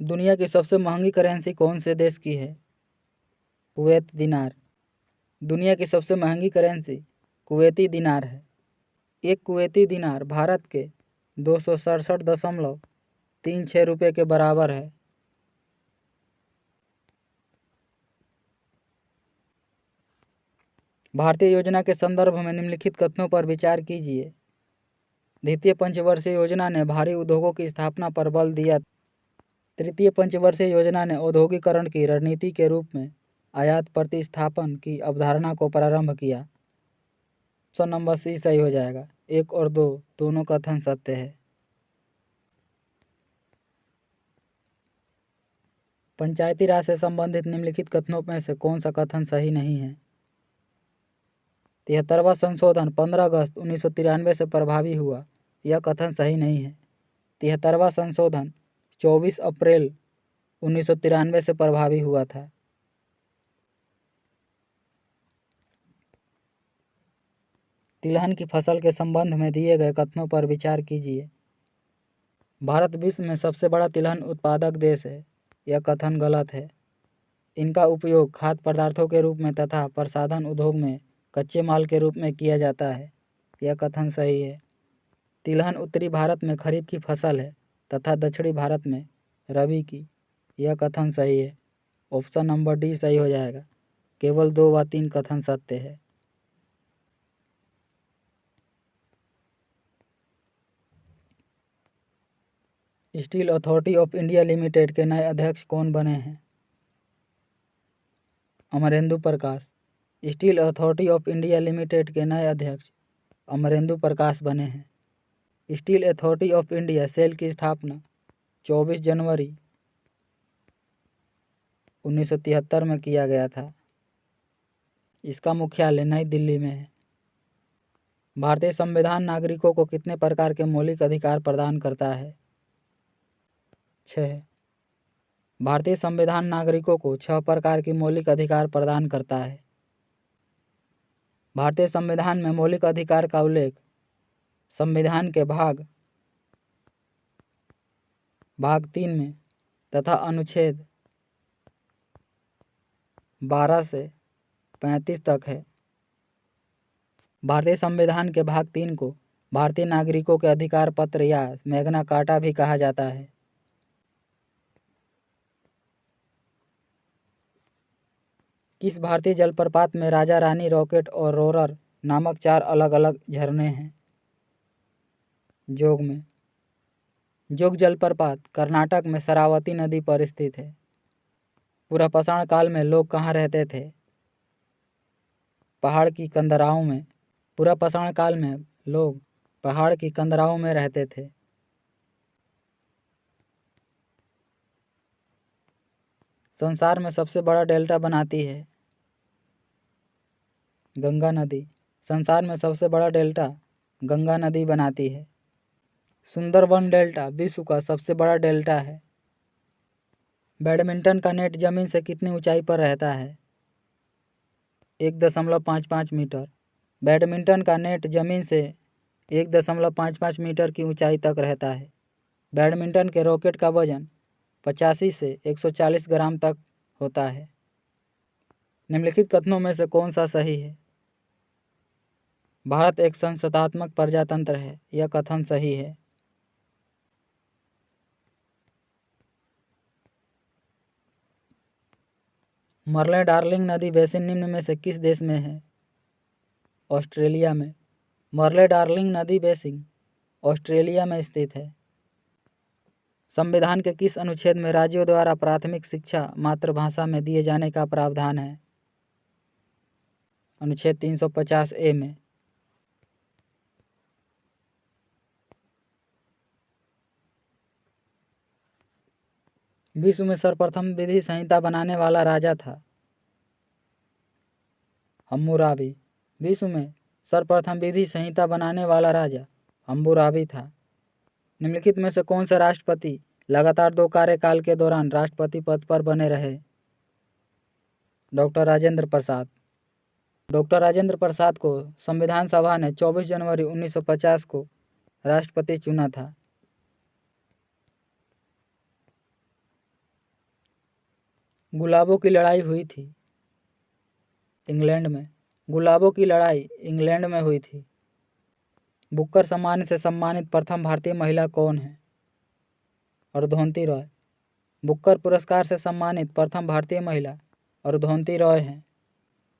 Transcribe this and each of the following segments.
दुनिया की सबसे महंगी करेंसी कौन से देश की है? कुवैत दिनार। दुनिया की सबसे महंगी करेंसी कुवैती दिनार है। एक कुवैती दिनार भारत के 267.36 रुपये के बराबर है। भारतीय योजना के संदर्भ में निम्नलिखित कथनों पर विचार कीजिए। द्वितीय पंचवर्षीय योजना ने भारी उद्योगों की स्थापना पर बल दिया। तृतीय पंचवर्षीय योजना ने औद्योगिकरण की रणनीति के रूप में आयात प्रतिस्थापन की अवधारणा को प्रारंभ किया। ऑप्शन नंबर सी सही हो जाएगा। 1 और 2 दोनों कथन सत्य है। पंचायती राज से संबंधित निम्नलिखित कथनों में से कौन सा कथन सही नहीं है? 73वां संशोधन 15 अगस्त 1993 से प्रभावी हुआ, यह कथन सही नहीं है। 73वां संशोधन 24 अप्रैल 1993 से प्रभावी हुआ था। तिलहन की फसल के संबंध में दिए गए कथनों पर विचार कीजिए। भारत विश्व में सबसे बड़ा तिलहन उत्पादक देश है, यह कथन गलत है। इनका उपयोग खाद्य पदार्थों के रूप में तथा प्रसाधन उद्योग में कच्चे माल के रूप में किया जाता है, यह कथन सही है। तिलहन उत्तरी भारत में खरीफ की फसल है तथा दक्षिणी भारत में रबी की, यह कथन सही है। ऑप्शन नंबर डी सही हो जाएगा। केवल 2 व 3 कथन सत्य है। Steel Authority of India Limited के नए अध्यक्ष कौन बने हैं? Amarendu Prakash. Steel Authority of India Limited के नए अध्यक्ष अमरेंदु प्रकाश बने हैं। Steel Authority of India SAIL की स्थापना 24 जनवरी 1973 में किया गया था। इसका मुख्यालय नई दिल्ली में है। भारतीय संविधान नागरिकों को कितने प्रकार के मौलिक अधिकार प्रदान करता है? 6। भारतीय संविधान नागरिकों को 6 प्रकार की मौलिक अधिकार प्रदान करता है। भारतीय संविधान में मौलिक अधिकार का उल्लेख संविधान के भाग 3 में तथा अनुच्छेद 12 से 35 तक है। भारतीय संविधान के भाग 3 को भारतीय नागरिकों के अधिकार पत्र या मैग्ना कार्टा भी कहा जाता है। किस भारतीय जलप्रपात में राजा रानी, रॉकेट और रोरर नामक 4 अलग अलग झरने हैं? जोग में। जोग जलप्रपात कर्नाटक में शरावती नदी पर स्थित है। पूरा पाषाण काल में लोग कहाँ रहते थे? पहाड़ की कंदराओं में। पूरा पाषाण काल में लोग पहाड़ की कंदराओं में रहते थे। संसार में सबसे बड़ा डेल्टा बनाती है गंगा नदी। संसार में सबसे बड़ा डेल्टा गंगा नदी बनाती है। सुंदरबन डेल्टा विश्व का सबसे बड़ा डेल्टा है। बैडमिंटन का नेट जमीन से कितनी ऊंचाई पर रहता है? 1.55 मीटर। बैडमिंटन का नेट जमीन से 1.55 मीटर की ऊंचाई तक रहता है। बैडमिंटन के रॉकेट का वजन 85 से 140 ग्राम तक होता है। निम्नलिखित कथनों में से कौन सा सही है? भारत एक संसदात्मक प्रजातंत्र है, यह कथन सही है। मर्ले डार्लिंग नदी बेसिन निम्न में से किस देश में है? ऑस्ट्रेलिया में। मर्ले डार्लिंग नदी बेसिन ऑस्ट्रेलिया में स्थित है। संविधान के किस अनुच्छेद में राज्यों द्वारा प्राथमिक शिक्षा मातृभाषा में दिए जाने का प्रावधान है? अनुच्छेद 350A में। विश्व में सर्वप्रथम विधि संहिता बनाने वाला राजा था हम्मुराबी। विश्व में सर्वप्रथम विधि संहिता बनाने वाला राजा हम्मुराबी था। निम्नलिखित में से कौन सा राष्ट्रपति लगातार 2 कार्यकाल के दौरान राष्ट्रपति पद पर बने रहे? डॉक्टर राजेंद्र प्रसाद। डॉक्टर राजेंद्र प्रसाद को संविधान सभा ने 24 जनवरी 1950 को राष्ट्रपति चुना था। गुलाबों की लड़ाई हुई थी इंग्लैंड में। गुलाबों की लड़ाई इंग्लैंड में हुई थी। बुकर सम्मान से सम्मानित प्रथम भारतीय महिला कौन है? अरुंधति रॉय। बुकर पुरस्कार से सम्मानित प्रथम भारतीय महिला अरुंधति रॉय हैं।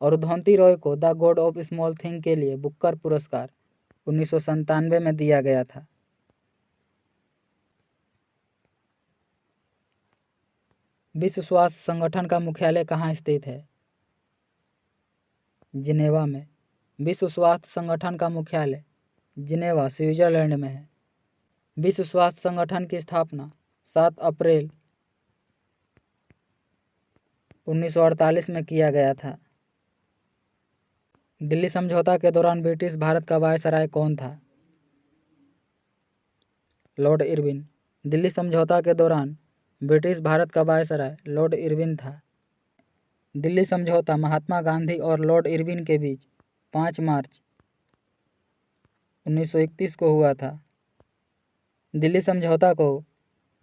अरुंधति रॉय को the God of small thing के लिए बुकर पुरस्कार 1997 में दिया गया था। विश्व स्वास्थ्य संगठन का मुख्यालय कहाँ स्थित है? जिनेवा में। विश्व स्वास्थ्य संगठन का मुख्यालय जिनेवा, स्विट्जरलैंड में है। विश्व स्वास्थ्य संगठन की स्थापना 7 अप्रैल 1948 में किया गया था। दिल्ली समझौता के दौरान ब्रिटिश भारत का वायसराय कौन था? Lord Irwin. दिल्ली समझौता के दौरान ब्रिटिश भारत का वायसराय लॉर्ड इरविन था। दिल्ली समझौता महात्मा गांधी और लॉर्ड इरविन के बीच 5 मार्च 1931 को हुआ था। दिल्ली समझौता को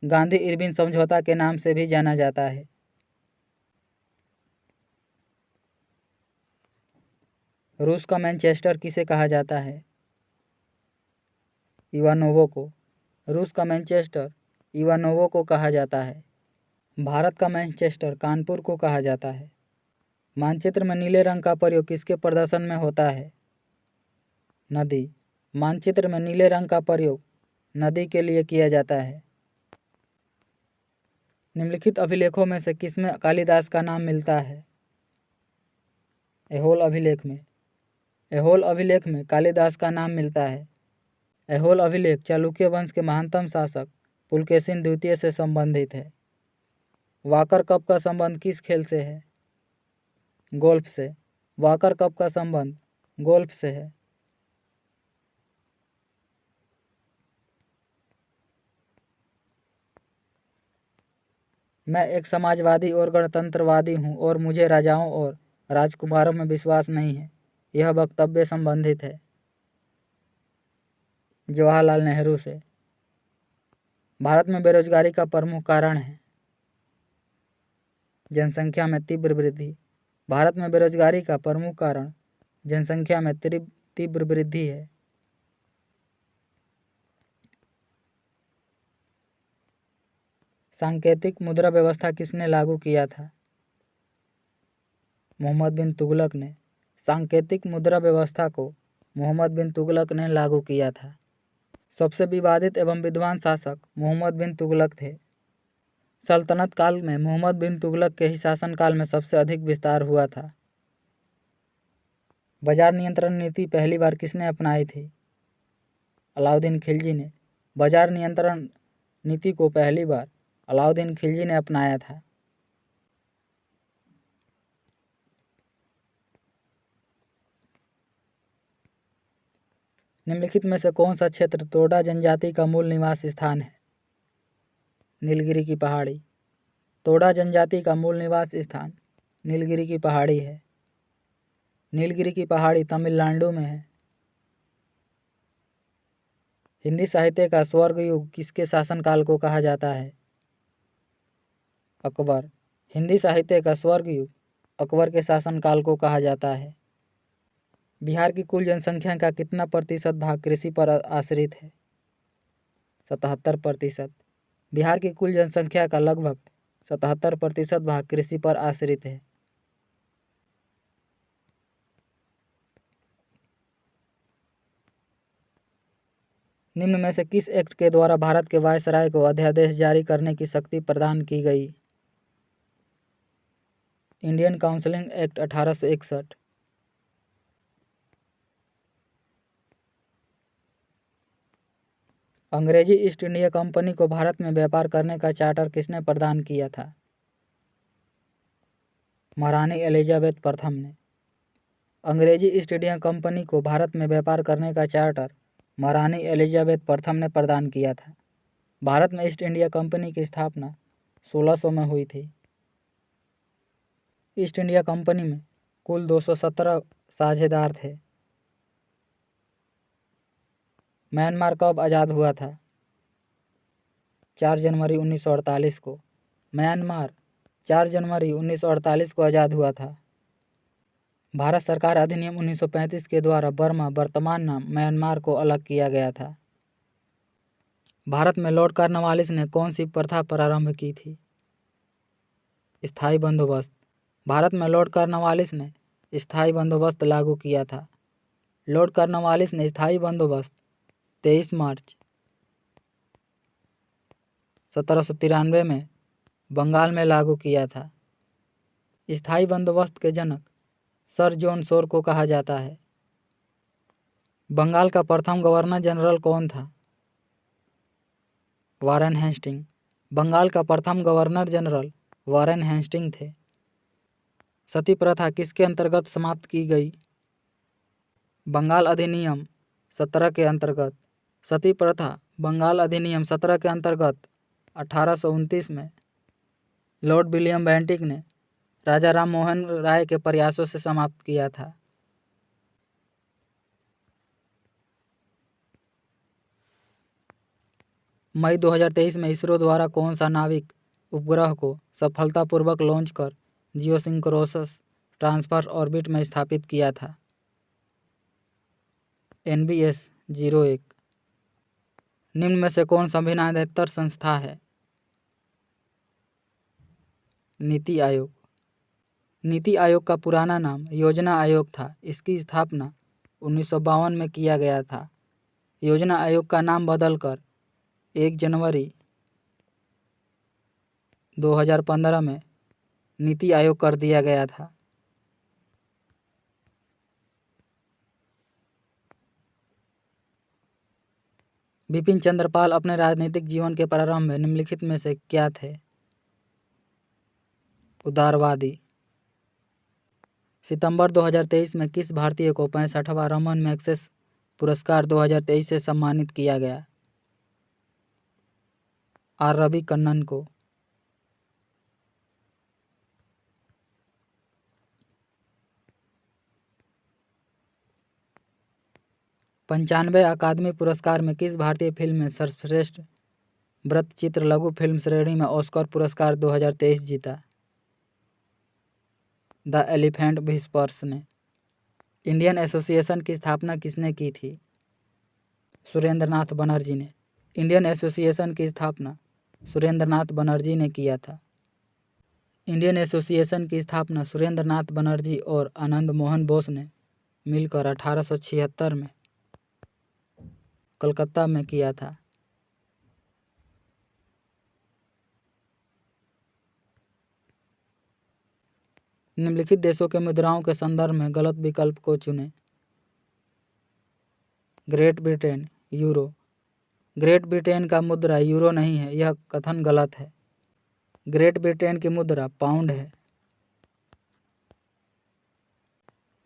गांधी इरविन समझौता के नाम से भी जाना जाता है। रूस का मैनचेस्टर किसे कहा जाता है? इवानोवो को। रूस का मैनचेस्टर इवानोवो को कहा जाता है। भारत का मैनचेस्टर कानपुर को कहा जाता है। मानचित्र में नीले रंग का प्रयोग किसके प्रदर्शन में होता है? नदी। मानचित्र में नीले रंग का प्रयोग नदी के लिए किया जाता है। निम्नलिखित अभिलेखों में से किसमें कालिदास का नाम मिलता है? ऐहोल अभिलेख में। ऐहोल अभिलेख में कालिदास का नाम मिलता है। ऐहोल अभिलेख चालुक्य वंश के महानतम शासक पुलकेशिन द्वितीय से संबंधित है। वाकर कप का संबंध किस खेल से है? गोल्फ से। वाकर कप का संबंध गोल्फ से है। मैं एक समाजवादी और गणतंत्रवादी हूँ और मुझे राजाओं और राजकुमारों में विश्वास नहीं है। यह वक्तव्य संबंधित है जवाहरलाल नेहरू से। भारत में बेरोजगारी का प्रमुख कारण है जनसंख्या में तीव्र वृद्धि। भारत में बेरोजगारी का प्रमुख कारण जनसंख्या में तीव्र वृद्धि है। सांकेतिक मुद्रा व्यवस्था किसने लागू किया था? मोहम्मद बिन तुगलक ने। सांकेतिक मुद्रा व्यवस्था को मोहम्मद बिन तुगलक ने लागू किया था। सबसे विवादित एवं विद्वान शासक मोहम्मद बिन तुगलक थे। सल्तनत काल में मोहम्मद बिन तुगलक के ही शासनकाल में सबसे अधिक विस्तार हुआ था। बाजार नियंत्रण नीति पहली बार किसने अपनाई थी? अलाउद्दीन खिलजी ने। बाजार नियंत्रण नीति को पहली बार अलाउद्दीन खिलजी ने अपनाया था। निम्नलिखित में से कौन सा क्षेत्र तोडा जनजाति का मूल निवास स्थान है? नीलगिरी की पहाड़ी। तोडा जनजाति का मूल निवास स्थान नीलगिरी की पहाड़ी है। नीलगिरी की पहाड़ी तमिलनाडु में है। हिंदी साहित्य का स्वर्ग युग किसके शासनकाल को कहा जाता है? अकबर। हिंदी साहित्य का स्वर्ग युग अकबर के शासनकाल को कहा जाता है। बिहार की कुल जनसंख्या का कितना प्रतिशत भाग कृषि पर आश्रित है? 77%। बिहार की कुल जनसंख्या का लगभग 77% भाग कृषि पर आश्रित है। निम्न में से किस एक्ट के द्वारा भारत के वायसराय को अध्यादेश जारी करने की शक्ति प्रदान की गई? Indian counselling act 1861। अंग्रेजी ईस्ट इंडिया कंपनी को भारत में व्यापार करने का चार्टर किसने प्रदान किया था? महारानी एलिजाबेथ प्रथम ने। अंग्रेजी ईस्ट इंडिया कंपनी को भारत में व्यापार करने का चार्टर महारानी एलिजाबेथ प्रथम ने प्रदान किया था। भारत में ईस्ट इंडिया कंपनी की स्थापना 1600 में हुई थी। ईस्ट इंडिया कंपनी में कुल 217 साझेदार थे। म्यांमार कब आज़ाद हुआ था? 4 जनवरी 1948 को। म्यांमार 4 जनवरी 1948 को आज़ाद हुआ था। भारत सरकार अधिनियम 1935 के द्वारा बर्मा वर्तमान नाम म्यांमार को अलग किया गया था। भारत में लॉर्ड कॉर्नवालिस ने कौन सी प्रथा प्रारंभ की थी? स्थायी बंदोबस्त। भारत में लॉर्ड कॉर्नवालिस ने स्थायी बंदोबस्त लागू किया था। लॉर्ड कॉर्नवालिस ने स्थायी बंदोबस्त 23 मार्च 1793 में बंगाल में लागू किया था। स्थायी बंदोबस्त के जनक सर जॉन शोर को कहा जाता है। बंगाल का प्रथम गवर्नर जनरल कौन था? Warren Hasting. बंगाल का प्रथम गवर्नर जनरल वारेन हेस्टिंग थे। सती प्रथा किसके अंतर्गत समाप्त की गई? बंगाल अधिनियम 17 के अंतर्गत। सती प्रथा बंगाल अधिनियम 17 के अंतर्गत 1829 में लॉर्ड विलियम बेंटिक ने राजा राम मोहन राय के प्रयासों से समाप्त किया था। मई 2023 में इसरो द्वारा कौन सा नाविक उपग्रह को सफलतापूर्वक लॉन्च कर जियोसिंक्रोनस ट्रांसफर ऑर्बिट में स्थापित किया था? NBS-01। निम्न में से कौन संविधानेतर संस्था है? नीति आयोग। नीति आयोग का पुराना नाम योजना आयोग था। इसकी स्थापना 1952 में किया गया था। योजना आयोग का नाम बदलकर 1 जनवरी 2015 में नीति आयोग कर दिया गया था। बिपिन चंद्र पाल अपने राजनीतिक जीवन के प्रारंभ में निम्नलिखित में से क्या थे? उदारवादी। सितंबर 2023 में किस भारतीय को 65वां रमन मैग्सेसे पुरस्कार 2023 से सम्मानित किया गया? आर रवि कन्नन को। पंचानवे अकादमी पुरस्कार में किस भारतीय फिल्म ने सर्वश्रेष्ठ वृत्तचित्र लघु फिल्म श्रेणी में ऑस्कर पुरस्कार 2023 जीता? द एलिफेंट व्हिस्पर्स ने। इंडियन एसोसिएशन की स्थापना किसने की थी? सुरेंद्रनाथ बनर्जी ने। इंडियन एसोसिएशन की स्थापना सुरेंद्रनाथ बनर्जी ने किया था। इंडियन एसोसिएशन की स्थापना सुरेंद्रनाथ बनर्जी और आनंद मोहन बोस ने मिलकर 1876 में कलकत्ता में किया था। निम्नलिखित देशों के मुद्राओं के संदर्भ में गलत विकल्प को चुनें। Great Britain, euro. Great Britain का मुद्रा यूरो नहीं है, यह कथन गलत है। ग्रेट ब्रिटेन की मुद्रा पाउंड है।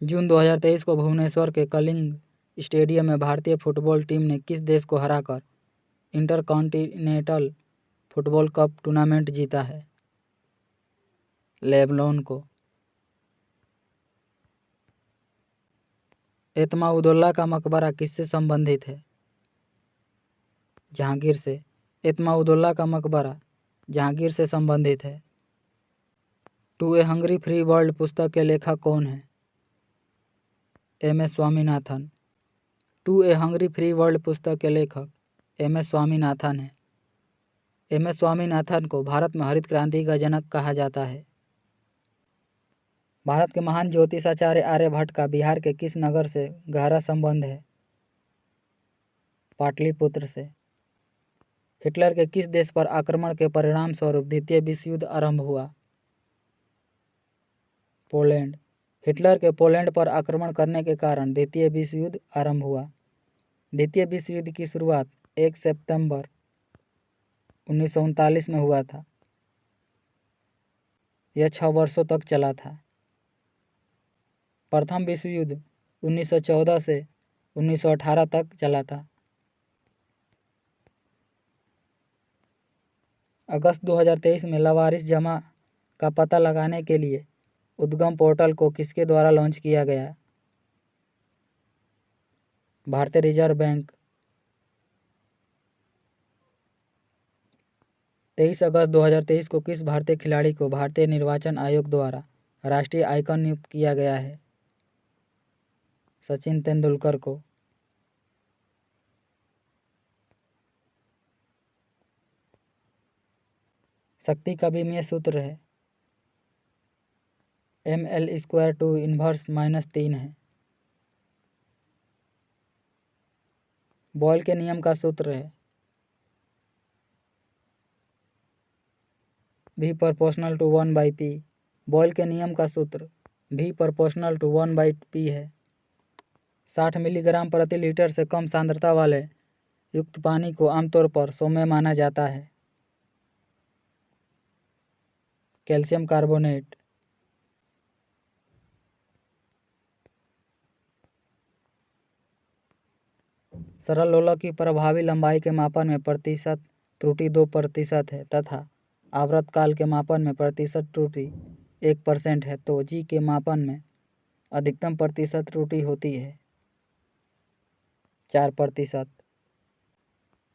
जून 2023 को भुवनेश्वर के कलिंग स्टेडियम में भारतीय फुटबॉल टीम ने किस देश को हराकर इंटरकॉन्टिनेंटल फुटबॉल कप टूर्नामेंट जीता है? लेबनान को। एतमाउद्दौला का मकबरा किससे संबंधित है? जहांगीर से। एतमाउद्दौला का मकबरा जहांगीर से संबंधित है। To a hungry free world पुस्तक के लेखक कौन है? MS Swaminathan. To a hungry free world पुस्तक के लेखक MS स्वामीनाथन है। MS स्वामीनाथन को भारत में हरित क्रांति का जनक कहा जाता है। भारत के महान ज्योतिषाचार्य आर्यभट्ट का बिहार के किस नगर से गहरा संबंध है? पाटलिपुत्र से। हिटलर के किस देश पर आक्रमण के परिणाम स्वरूप द्वितीय विश्व युद्ध आरंभ हुआ? पोलैंड। हिटलर के पोलैंड पर आक्रमण करने के कारण द्वितीय विश्व युद्ध आरंभ हुआ। द्वितीय विश्व युद्ध की शुरुआत 1 सितंबर 1939 में हुआ था। यह 6 वर्षों तक चला था। प्रथम विश्व युद्ध 1914 से 1918 तक चला था। अगस्त 2023 में लावारिस जमा का पता लगाने के लिए उद्गम पोर्टल को किसके द्वारा लॉन्च किया गया? भारतीय रिजर्व बैंक। 23 अगस्त 2023 को किस भारतीय खिलाड़ी को भारतीय निर्वाचन आयोग द्वारा राष्ट्रीय आइकन नियुक्त किया गया है? सचिन तेंदुलकर को। शक्ति का बीमीय सूत्र है ml² 2 इनवर्स -3 है। बॉयल के नियम का सूत्र है V proportional to 1/p। Boil के नियम का सूत्र V प्रोपोर्शनल टू 1/p है। 60 मिलीग्राम प्रति लीटर से कम सांद्रता वाले युक्त पानी को आमतौर पर सौम्य माना जाता है। Calcium carbonate. सरल लोलक की प्रभावी लंबाई के मापन में प्रतिशत त्रुटि 2% है तथा आवर्तकाल के मापन में प्रतिशत त्रुटि 1% है, तो जी के मापन में अधिकतम प्रतिशत त्रुटि होती है 4%।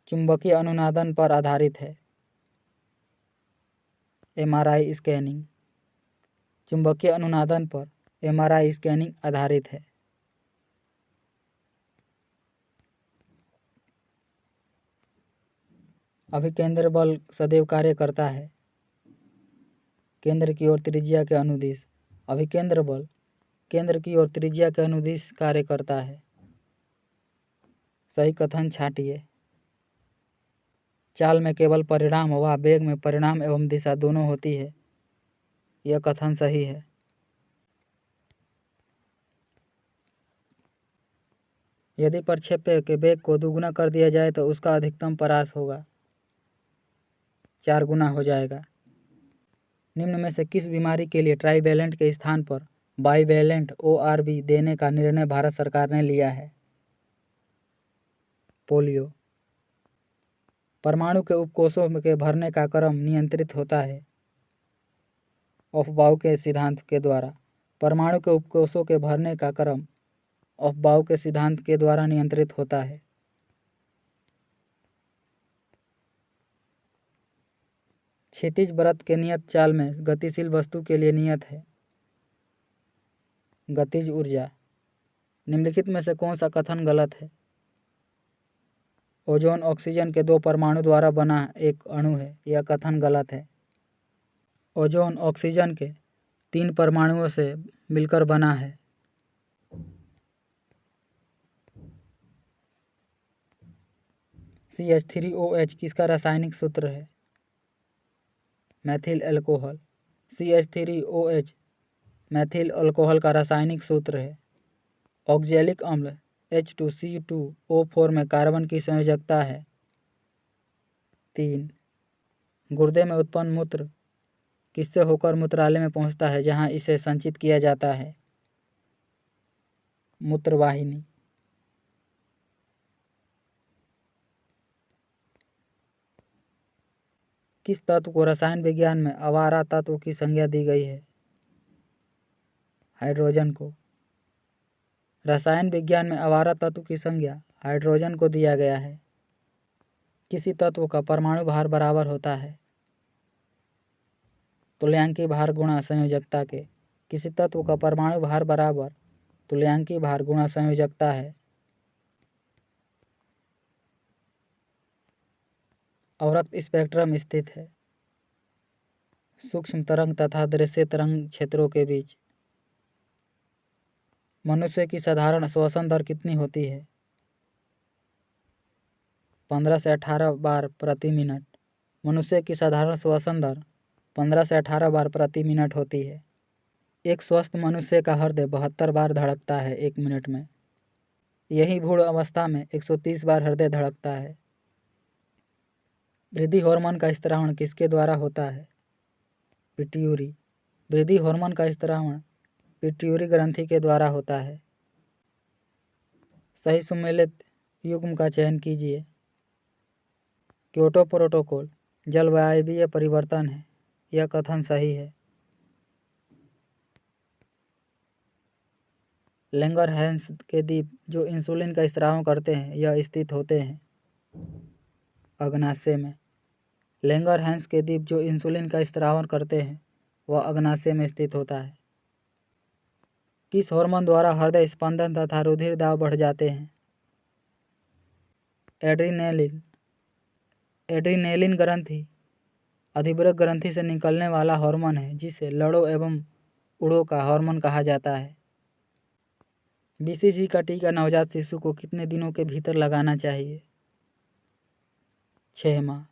चुंबकीय अनुनादन पर आधारित है MRI स्कैनिंग। चुंबकीय अनुनादन पर MRI स्कैनिंग आधारित है। अभिकेंद्र बल सदैव कार्य करता है केंद्र की ओर त्रिज्या के अनुदिश। अभिकेंद्र बल केंद्र की ओर त्रिज्या के अनुदिश कार्य करता है। सही कथन छांटिए। चाल में केवल परिणाम व वेग में परिणाम एवं दिशा दोनों होती है। यह कथन सही है। यदि प्रक्षेप्य के वेग को दुगुना कर दिया जाए तो उसका अधिकतम परास होगा 4 गुना हो जाएगा। निम्न में से किस बीमारी के लिए ट्राइवेलेंट के स्थान पर बाईवेलेंट ORB देने का निर्णय भारत सरकार ने लिया है? पोलियो। परमाणु के उपकोषों के भरने का क्रम नियंत्रित होता है अफबाउ के सिद्धांत के द्वारा। परमाणु के उपकोषों के भरने का क्रम अफबाउ के सिद्धांत के द्वारा नियंत्रित होता है। क्षैतिज वृत्त के नियत चाल में गतिशील वस्तु के लिए नियत है गतिज ऊर्जा। निम्नलिखित में से कौन सा कथन गलत है? ओजोन ऑक्सीजन के 2 परमाणु द्वारा बना एक अणु है। यह कथन गलत है। ओजोन ऑक्सीजन के 3 परमाणुओं से मिलकर बना है। CH3OH किसका रासायनिक सूत्र है? Maithil alcohol. CH3OH Maithil alcohol का रासायनिक सूत्र है। ऑक्जेलिक अम्ल H2CO4 में कार्बन की संयोजकता है 3। गुर्दे में उत्पन्न मूत्र किससे होकर मूत्रालय में पहुंचता है जहां इसे संचित किया जाता है? मूत्रवाहिनी। किस तत्व को रसायन विज्ञान में अवारा तत्व की संज्ञा दी गई है? हाइड्रोजन को। रसायन विज्ञान में अवारा तत्व की संज्ञा हाइड्रोजन को दिया गया है। किसी तत्व का परमाणु भार बराबर होता है तुल्यांकी भार गुणा संयोजकता के। किसी तत्व का परमाणु भार बराबर तुल्यांकी भार गुणा संयोजकता है। अवरक्त स्पेक्ट्रम स्थित है सूक्ष्म तरंग तथा दृश्य तरंग क्षेत्रों के बीच। मनुष्य की साधारण श्वसन दर कितनी होती है? 15 से 18 बार प्रति मिनट। मनुष्य की साधारण श्वसन दर 15 से 18 बार प्रति मिनट होती है। एक स्वस्थ मनुष्य का हृदय 72 बार धड़कता है 1 मिनट में। यही भ्रूण अवस्था में 130 बार हृदय धड़कता है। वृद्धि हार्मोन का स्त्रावण किसके द्वारा होता है? पिट्यूरी। वृद्धि हार्मोन का स्त्रावण पिट्यूरी ग्रंथि के द्वारा होता है। सही सुमेलित युग्म का चयन कीजिए। क्योटो प्रोटोकॉल जलवायवीय परिवर्तन है। यह कथन सही है। लैंगरहैंस के द्वीप जो इंसुलिन का स्त्राव करते हैं यह स्थित होते हैं अग्नाशय में। लैंगरहैंस के द्वीप जो इंसुलिन का स्त्रावन करते हैं वह अग्नाशय में स्थित होता है। किस हार्मोन द्वारा हृदय स्पंदन तथा रुधिर दाब बढ़ जाते हैं? एड्रीनेलिन। एड्रीनेलिन ग्रंथि अधिवृक्क ग्रंथि से निकलने वाला हार्मोन है जिसे लड़ो एवं उड़ो का हार्मोन कहा जाता है। BCG का टीका नवजात शिशु को कितने दिनों के भीतर लगाना चाहिए? 6 माह।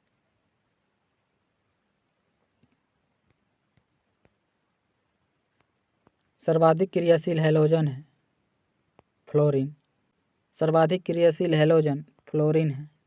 सर्वाधिक क्रियाशील हैलोजन है फ्लोरीन। सर्वाधिक क्रियाशील हैलोजन फ्लोरीन है।